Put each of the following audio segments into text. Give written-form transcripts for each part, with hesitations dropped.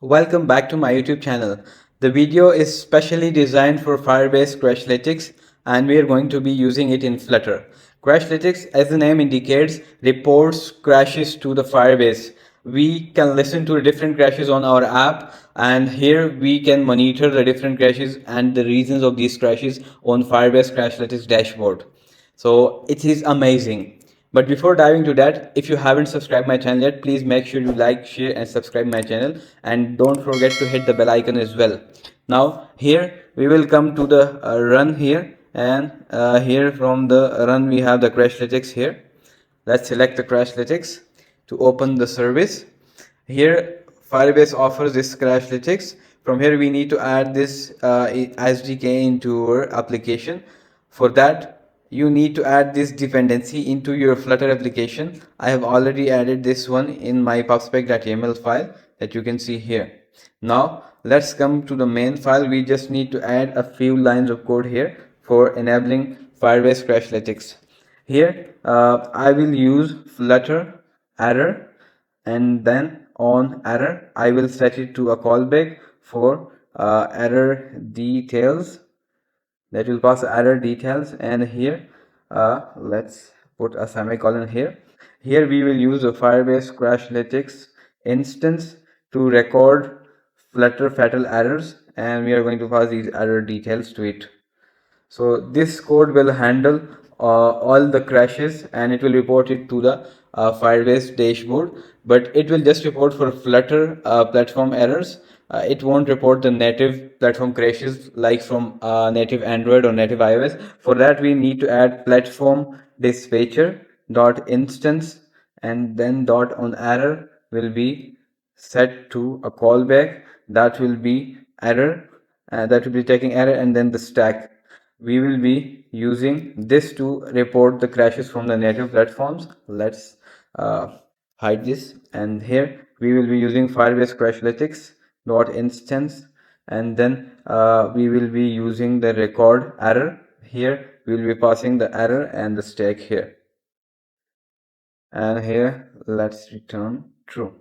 Welcome back to my YouTube channel. The video is specially designed for Firebase Crashlytics and we are going to be using it in Flutter. Crashlytics, as the name indicates, reports crashes to the Firebase. We can listen to the different crashes on our app, and here we can monitor the different crashes and the reasons of these crashes on Firebase Crashlytics dashboard. So it is amazing. But before diving to that, if you haven't subscribed my channel yet, please make sure you like, share and subscribe my channel, and don't forget to hit the bell icon as well. Now here we will come to the run here, and here from the run we have the Crashlytics here. Let's select the Crashlytics to open the service. Here Firebase offers this Crashlytics. From here we need to add this SDK into our application. For that you need to add this dependency into your Flutter application. I have already added this one in my pubspec.yaml file that you can see here. Now let's come to the main file. We just need to add a few lines of code here for enabling Firebase Crashlytics. Here I will use Flutter error, and then on error I will set it to a callback for error details. That will pass error details, and here let's put a semicolon here. Here we will use a Firebase Crashlytics instance to record Flutter fatal errors, and we are going to pass these error details to it. So this code will handle all the crashes and it will report it to the Firebase dashboard, but it will just report for Flutter platform errors. It won't report the native platform crashes like from native Android or native iOS. For that we need to add platform dispatcher dot instance, and then dot on error will be set to a callback that will be error, that will be taking error, and then the stack. We will be using this to report the crashes from the native platforms. Let's hide this, and here we will be using Firebase Crashlytics dot instance, and then we will be using the record error. Here we will be passing the error and the stack here, and here let's return true.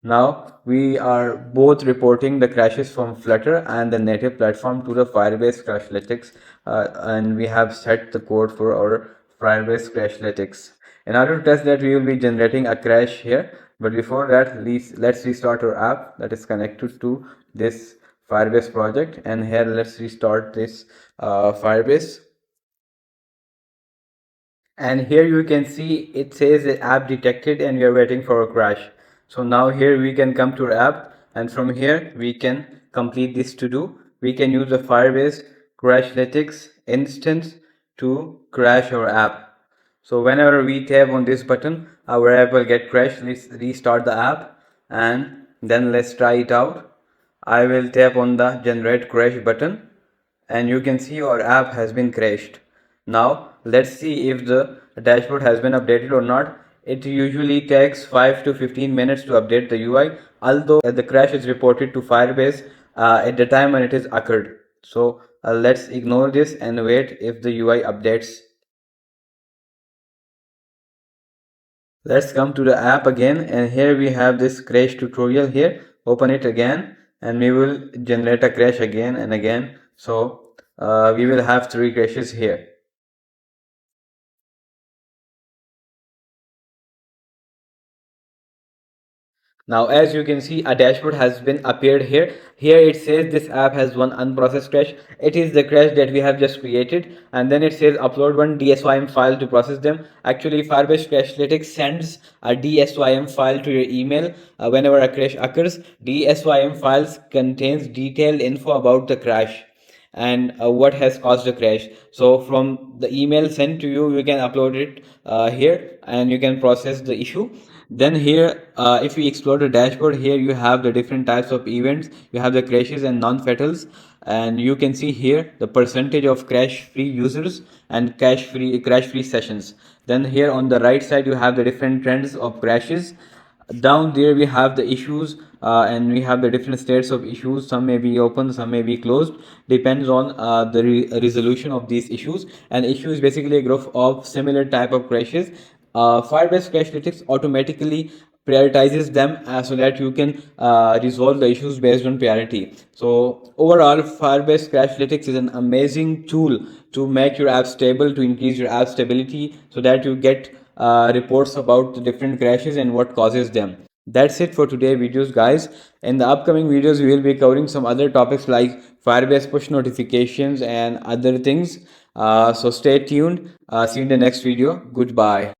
Now we are both reporting the crashes from Flutter and the native platform to the Firebase Crashlytics, and we have set the code for our Firebase Crashlytics. In order to test that, we will be generating a crash here, but before that let's restart our app that is connected to this Firebase project, and here let's restart this Firebase. And here you can see it says the app detected and we are waiting for a crash. So now here we can come to our app, and from here we can complete this to do. We can use the Firebase Crashlytics instance to crash our app. So whenever we tap on this button, our app will get crashed. Let's restart the app and then let's try it out. I will tap on the generate crash button, and you can see our app has been crashed. Now let's see if the dashboard has been updated or not. It usually takes 5 to 15 minutes to update the UI, although the crash is reported to Firebase at the time when it is occurred. So let's ignore this and wait if the UI updates. Let's come to the app again, and here we have this crash tutorial here. Open it again and we will generate a crash again and again. So we will have 3 crashes here. Now as you can see, a dashboard has been appeared here. Here it says this app has one unprocessed crash. It is the crash that we have just created, and then it says upload one DSYM file to process them. Actually Firebase Crashlytics sends a DSYM file to your email whenever a crash occurs. DSYM files contains detailed info about the crash and what has caused the crash. So from the email sent to you, you can upload it here and you can process the issue. Then here if we explore the dashboard, here you have the different types of events. You have the crashes and non-fatals, and you can see here the percentage of crash free users and crash free sessions. Then here on the right side you have the different trends of crashes. Down there we have the issues, and we have the different states of issues. Some may be open, some may be closed, depends on the resolution of these issues. And issue is basically a group of similar type of crashes. Firebase Crashlytics automatically prioritizes them so that you can resolve the issues based on priority. So overall, Firebase Crashlytics is an amazing tool to make your app stable, to increase your app stability, so that you get reports about the different crashes and what causes them. That's it for today videos, guys. In the upcoming videos, we will be covering some other topics like Firebase push notifications and other things. So stay tuned. See you in the next video. Goodbye.